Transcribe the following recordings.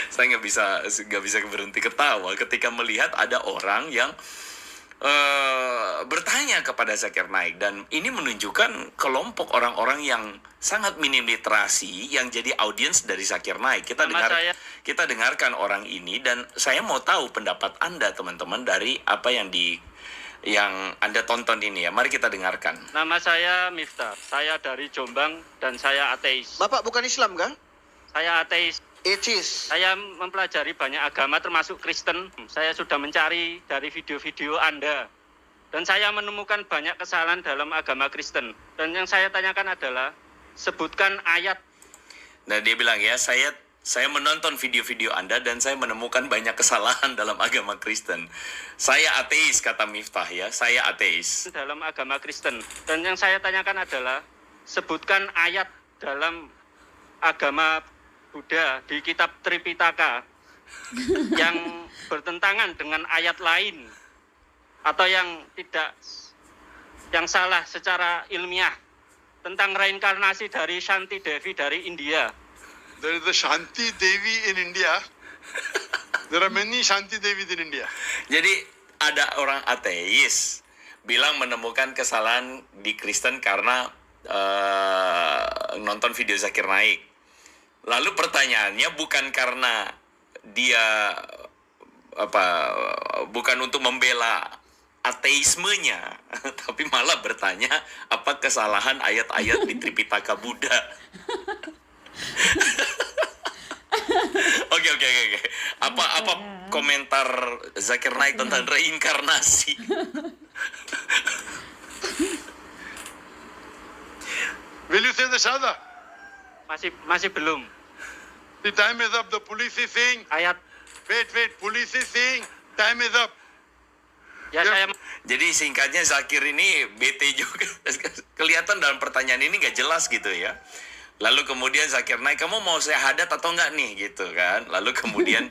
Saya nggak bisa berhenti ketawa ketika melihat ada orang yang bertanya kepada Zakir Naik, dan ini menunjukkan kelompok orang-orang yang sangat minim literasi yang jadi audiens dari Zakir Naik. Kita dengarkan orang ini, dan saya mau tahu pendapat Anda teman-teman dari apa yang Anda tonton ini ya. Mari kita dengarkan. Nama saya Miftah, saya dari Jombang dan saya ateis. Bapak bukan Islam kan? Saya ateis. Atheist. Saya mempelajari banyak agama termasuk Kristen. Saya sudah mencari dari video-video Anda. Dan saya menemukan banyak kesalahan dalam agama Kristen. Dan yang saya tanyakan adalah, sebutkan ayat. Nah, dia bilang ya, saya menonton video-video Anda dan saya menemukan banyak kesalahan dalam agama Kristen. Saya ateis, kata Miftah ya, saya ateis. Dalam agama Kristen. Dan yang saya tanyakan adalah, sebutkan ayat dalam agama Buddha di kitab Tripitaka yang bertentangan dengan ayat lain atau yang salah secara ilmiah tentang reinkarnasi dari Shanti Devi dari India. There is a Shanti Devi in India. There are many Shanti Devis in India. Jadi ada orang ateis bilang menemukan kesalahan di Kristen karena nonton video Zakir Naik. Lalu pertanyaannya bukan karena dia bukan untuk membela ateismenya, tapi malah bertanya apa kesalahan ayat-ayat di Tripitaka Buddha. Oke. Apa komentar Zakir Naik tentang reinkarnasi? Will you say the Shahada? Masih belum. The time is up. The police is saying. Ayat. Wait. Police is saying time is up. Ya, saya. Jadi singkatnya Zakir ini bete juga. Kelihatan dalam pertanyaan ini nggak jelas gitu ya. Lalu kemudian Zakir Naik, kamu mau syahadat atau enggak nih gitu kan. Lalu kemudian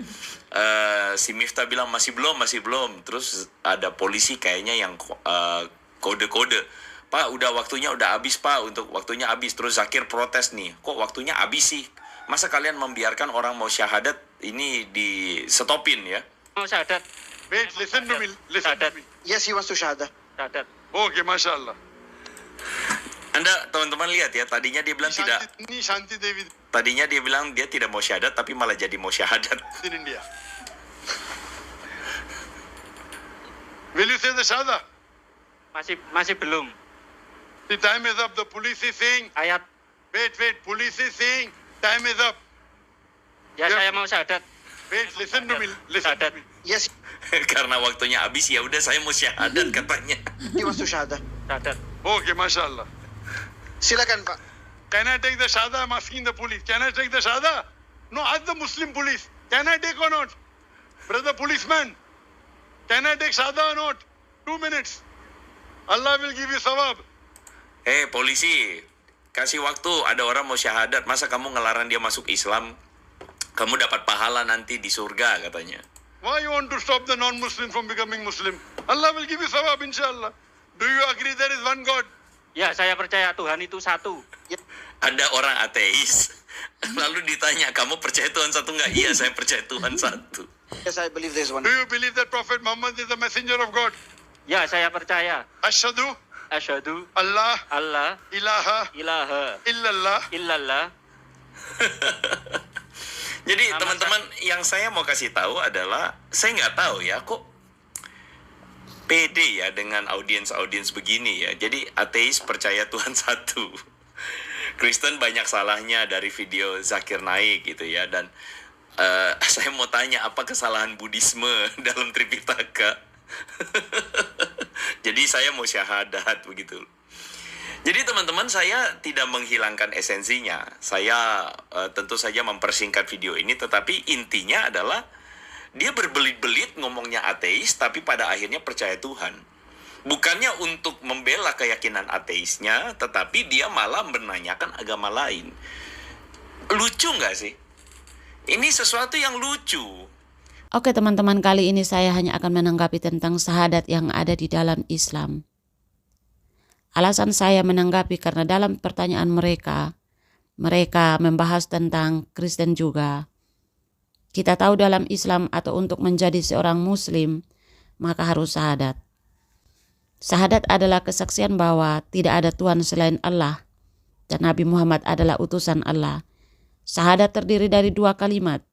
si Miftah bilang masih belum. Terus ada polisi kayaknya yang kode-kode. Pak, waktunya udah habis Pak, untuk waktunya habis. Terus Zakir protes nih, kok waktunya habis sih? Masa kalian membiarkan orang mau syahadat ini di stopin ya? Mau syahadat. Wait, listen to me. Yes, he wants to shahada. Syahadat. Okay, mashallah. Anda teman-teman lihat ya, tadinya dia bilang tidak. Ini Shanti Devi Tadinya dia bilang dia tidak mau syahadat, tapi malah jadi mau syahadat. in India. Will you say the Shahada? Masih belum. The time is up. The police is saying. Ayat. Wait. Police is saying time is up. Ya, saya mau syahadat. Wait, listen to me. Syahadat. Yes, Karena waktunya habis, ya udah saya mau syahadat katanya. he wants to shahada. Syahadat. Okay, mashallah. Silakan Pak. Can I take the Shahada? I'm asking the police. Can I take the Shahada? No, ask the Muslim police. Can I take or not? Brother policeman, can I take Shahada or not? 2 minutes. Allah will give you sawab. Polisi, kasih waktu, ada orang mau syahadat, masa kamu ngelarang dia masuk Islam? Kamu dapat pahala nanti di surga katanya. Why you want to stop the non-Muslim from becoming Muslim? Allah will give you sawab, inshallah. Do you agree there is one God? Ya, saya percaya Tuhan itu satu. Ada orang ateis, lalu ditanya, kamu percaya Tuhan satu nggak? Iya, saya percaya Tuhan satu. Yes, I believe there's one. Do you believe that Prophet Muhammad is the messenger of God? Ya, saya percaya. Ashhadu Asyhadu Allah Allah ilaha ilaha illallah. illallah. Jadi teman-teman, yang saya mau kasih tahu adalah, saya nggak tahu ya, kok pede ya dengan audiens begini ya. Jadi ateis percaya Tuhan satu. Kristen banyak salahnya dari video Zakir Naik gitu ya. Dan saya mau tanya, apa kesalahan Buddhisme dalam Tripitaka? Jadi saya mau syahadat begitu. Jadi teman-teman, saya tidak menghilangkan esensinya. Saya tentu saja mempersingkat video ini, tetapi intinya adalah dia berbelit-belit ngomongnya ateis, tapi pada akhirnya percaya Tuhan. Bukannya untuk membela keyakinan ateisnya, tetapi dia malah menanyakan agama lain. Lucu nggak sih? Ini sesuatu yang lucu. Oke teman-teman, kali ini saya hanya akan menanggapi tentang syahadat yang ada di dalam Islam. Alasan saya menanggapi karena dalam pertanyaan mereka, mereka membahas tentang Kristen juga. Kita tahu dalam Islam atau untuk menjadi seorang Muslim, maka harus syahadat. Syahadat adalah kesaksian bahwa tidak ada Tuhan selain Allah dan Nabi Muhammad adalah utusan Allah. Syahadat terdiri dari 2 kalimat,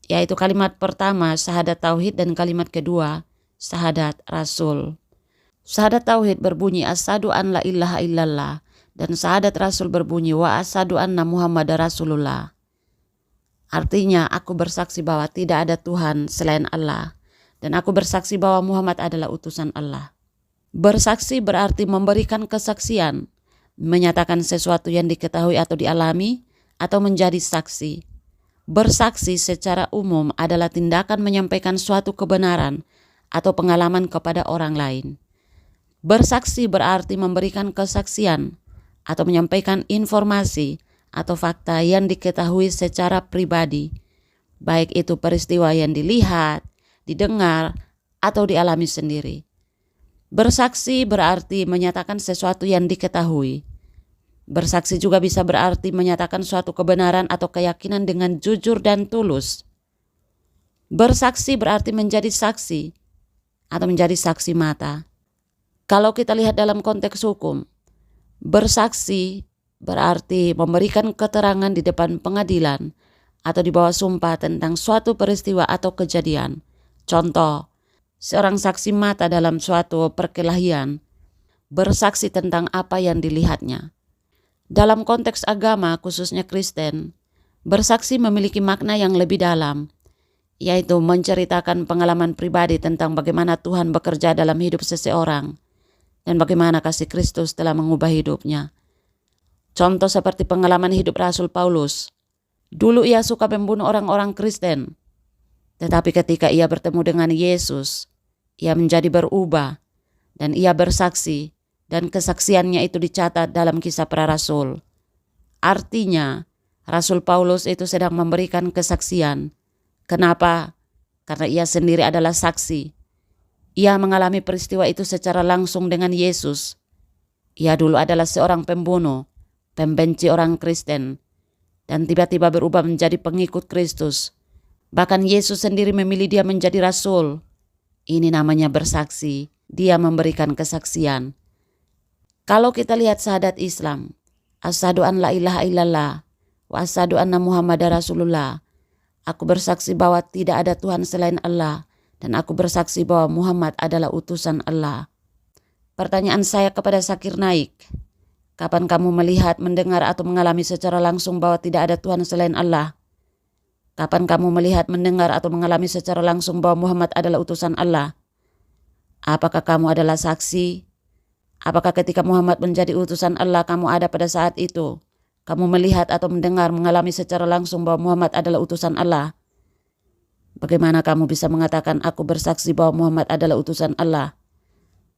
yaitu kalimat pertama syahadat tauhid dan kalimat kedua syahadat rasul. Syahadat tauhid berbunyi asyhadu an la ilaha illallah dan syahadat rasul berbunyi wa asyhadu anna Muhammadar Rasulullah. Artinya aku bersaksi bahwa tidak ada Tuhan selain Allah dan aku bersaksi bahwa Muhammad adalah utusan Allah. Bersaksi berarti memberikan kesaksian, menyatakan sesuatu yang diketahui atau dialami, atau menjadi saksi. Bersaksi secara umum adalah tindakan menyampaikan suatu kebenaran atau pengalaman kepada orang lain. Bersaksi berarti memberikan kesaksian atau menyampaikan informasi atau fakta yang diketahui secara pribadi, baik itu peristiwa yang dilihat, didengar, atau dialami sendiri. Bersaksi berarti menyatakan sesuatu yang diketahui. Bersaksi juga bisa berarti menyatakan suatu kebenaran atau keyakinan dengan jujur dan tulus. Bersaksi berarti menjadi saksi atau menjadi saksi mata. Kalau kita lihat dalam konteks hukum, bersaksi berarti memberikan keterangan di depan pengadilan atau di bawah sumpah tentang suatu peristiwa atau kejadian. Contoh, seorang saksi mata dalam suatu perkelahian bersaksi tentang apa yang dilihatnya. Dalam konteks agama, khususnya Kristen, bersaksi memiliki makna yang lebih dalam, yaitu menceritakan pengalaman pribadi tentang bagaimana Tuhan bekerja dalam hidup seseorang dan bagaimana kasih Kristus telah mengubah hidupnya. Contoh seperti pengalaman hidup Rasul Paulus. Dulu ia suka membunuh orang-orang Kristen, tetapi ketika ia bertemu dengan Yesus, ia menjadi berubah dan ia bersaksi. Dan kesaksiannya itu dicatat dalam Kisah Para Rasul. Artinya, Rasul Paulus itu sedang memberikan kesaksian. Kenapa? Karena ia sendiri adalah saksi. Ia mengalami peristiwa itu secara langsung dengan Yesus. Ia dulu adalah seorang pembunuh, pembenci orang Kristen, dan tiba-tiba berubah menjadi pengikut Kristus. Bahkan Yesus sendiri memilih dia menjadi rasul. Ini namanya bersaksi. Dia memberikan kesaksian. Kalau kita lihat syahadat Islam, asyhadu an la ilaha illallah wa asyhadu anna Muhammadar Rasulullah. Aku bersaksi bahwa tidak ada Tuhan selain Allah dan aku bersaksi bahwa Muhammad adalah utusan Allah. Pertanyaan saya kepada Zakir Naik, kapan kamu melihat, mendengar atau mengalami secara langsung bahwa tidak ada Tuhan selain Allah? Kapan kamu melihat, mendengar atau mengalami secara langsung bahwa Muhammad adalah utusan Allah? Apakah kamu adalah saksi? Apakah ketika Muhammad menjadi utusan Allah kamu ada pada saat itu? Kamu melihat atau mendengar, mengalami secara langsung bahwa Muhammad adalah utusan Allah? Bagaimana kamu bisa mengatakan aku bersaksi bahwa Muhammad adalah utusan Allah?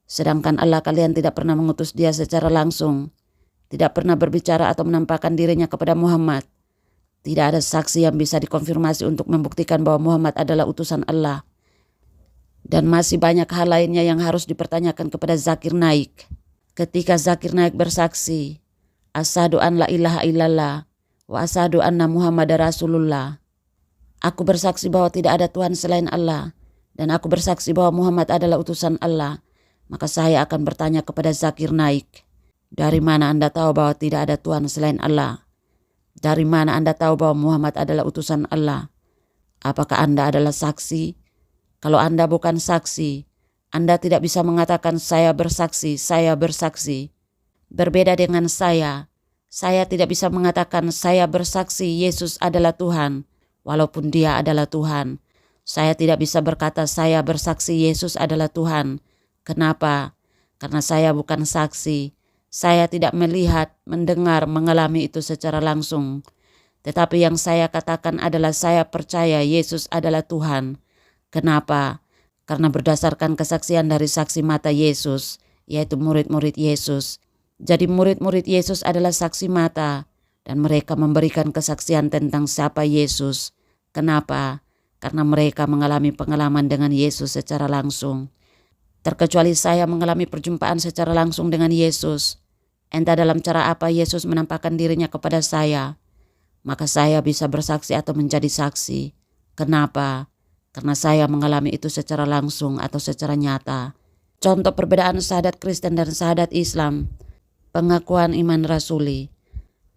Sedangkan Allah kalian tidak pernah mengutus dia secara langsung, tidak pernah berbicara atau menampakkan dirinya kepada Muhammad. Tidak ada saksi yang bisa dikonfirmasi untuk membuktikan bahwa Muhammad adalah utusan Allah. Dan masih banyak hal lainnya yang harus dipertanyakan kepada Zakir Naik. Ketika Zakir Naik bersaksi, asyhadu an la ilaha illallah wa asyhadu anna Muhammadar Rasulullah. Aku bersaksi bahwa tidak ada Tuhan selain Allah dan aku bersaksi bahwa Muhammad adalah utusan Allah. Maka saya akan bertanya kepada Zakir Naik, dari mana Anda tahu bahwa tidak ada Tuhan selain Allah? Dari mana Anda tahu bahwa Muhammad adalah utusan Allah? Apakah Anda adalah saksi? Kalau Anda bukan saksi, Anda tidak bisa mengatakan saya bersaksi, saya bersaksi. Berbeda dengan saya tidak bisa mengatakan saya bersaksi Yesus adalah Tuhan, walaupun dia adalah Tuhan. Saya tidak bisa berkata saya bersaksi Yesus adalah Tuhan. Kenapa? Karena saya bukan saksi. Saya tidak melihat, mendengar, mengalami itu secara langsung. Tetapi yang saya katakan adalah saya percaya Yesus adalah Tuhan. Kenapa? Karena berdasarkan kesaksian dari saksi mata Yesus, yaitu murid-murid Yesus. Jadi murid-murid Yesus adalah saksi mata dan mereka memberikan kesaksian tentang siapa Yesus. Kenapa? Karena mereka mengalami pengalaman dengan Yesus secara langsung. Terkecuali saya mengalami perjumpaan secara langsung dengan Yesus. entah dalam cara apa Yesus menampakkan dirinya kepada saya, maka saya bisa bersaksi atau menjadi saksi. Kenapa? Karena saya mengalami itu secara langsung atau secara nyata. Contoh perbedaan syahadat Kristen dan syahadat Islam. Pengakuan iman rasuli.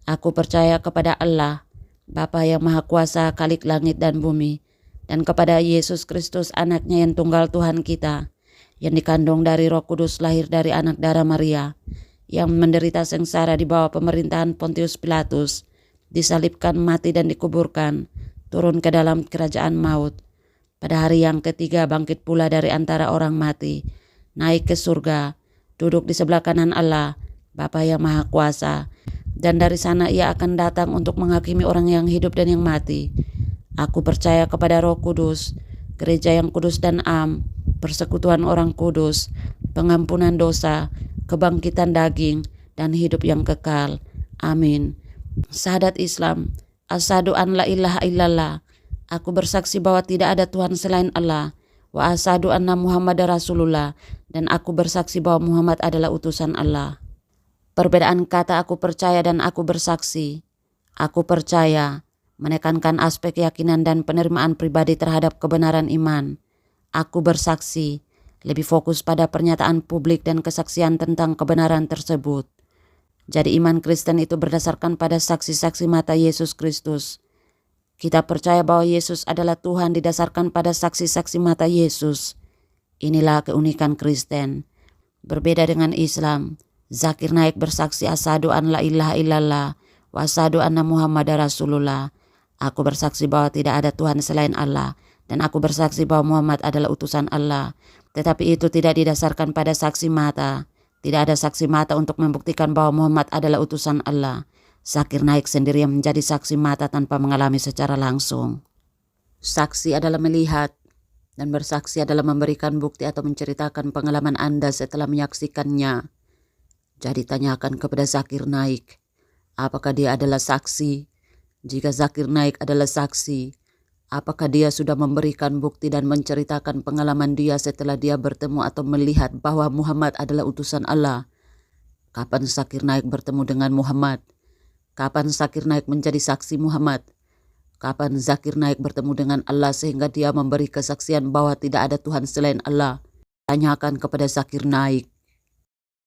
Aku percaya kepada Allah, Bapa yang Maha Kuasa, Khalik langit dan bumi, dan kepada Yesus Kristus, anaknya yang tunggal Tuhan kita, yang dikandung dari Roh Kudus, lahir dari anak darah Maria, yang menderita sengsara di bawah pemerintahan Pontius Pilatus, disalibkan, mati dan dikuburkan, turun ke dalam kerajaan maut. Pada hari yang ketiga bangkit pula dari antara orang mati, naik ke surga, duduk di sebelah kanan Allah, Bapa yang Maha Kuasa, dan dari sana ia akan datang untuk menghakimi orang yang hidup dan yang mati. Aku percaya kepada Roh Kudus, gereja yang kudus dan am, persekutuan orang kudus, pengampunan dosa, kebangkitan daging, dan hidup yang kekal. Amin. Syahadat Islam. Asyhadu an la ilaha illallah. Aku bersaksi bahwa tidak ada Tuhan selain Allah. Wa asyhadu anna Muhammadar Rasulullah. Dan aku bersaksi bahwa Muhammad adalah utusan Allah. Perbedaan kata aku percaya dan aku bersaksi. Aku percaya menekankan aspek keyakinan dan penerimaan pribadi terhadap kebenaran iman. Aku bersaksi lebih fokus pada pernyataan publik dan kesaksian tentang kebenaran tersebut. Jadi iman Kristen itu berdasarkan pada saksi-saksi mata Yesus Kristus. Kita percaya bahwa Yesus adalah Tuhan didasarkan pada saksi-saksi mata Yesus. Inilah keunikan Kristen. Berbeda dengan Islam, Zakir Naik bersaksi asyhadu an la ilaha illallah wa asyhadu anna Muhammadar Rasulullah. Aku bersaksi bahwa tidak ada Tuhan selain Allah dan aku bersaksi bahwa Muhammad adalah utusan Allah. Tetapi itu tidak didasarkan pada saksi mata. Tidak ada saksi mata untuk membuktikan bahwa Muhammad adalah utusan Allah. Zakir Naik sendiri yang menjadi saksi mata tanpa mengalami secara langsung. Saksi adalah melihat dan bersaksi adalah memberikan bukti atau menceritakan pengalaman Anda setelah menyaksikannya. Jadi tanyakan kepada Zakir Naik, apakah dia adalah saksi? Jika Zakir Naik adalah saksi, apakah dia sudah memberikan bukti dan menceritakan pengalaman dia setelah dia bertemu atau melihat bahwa Muhammad adalah utusan Allah? Kapan Zakir Naik bertemu dengan Muhammad? Kapan Zakir Naik menjadi saksi Muhammad? Kapan Zakir Naik bertemu dengan Allah sehingga dia memberi kesaksian bahwa tidak ada Tuhan selain Allah? Tanyakan kepada Zakir Naik.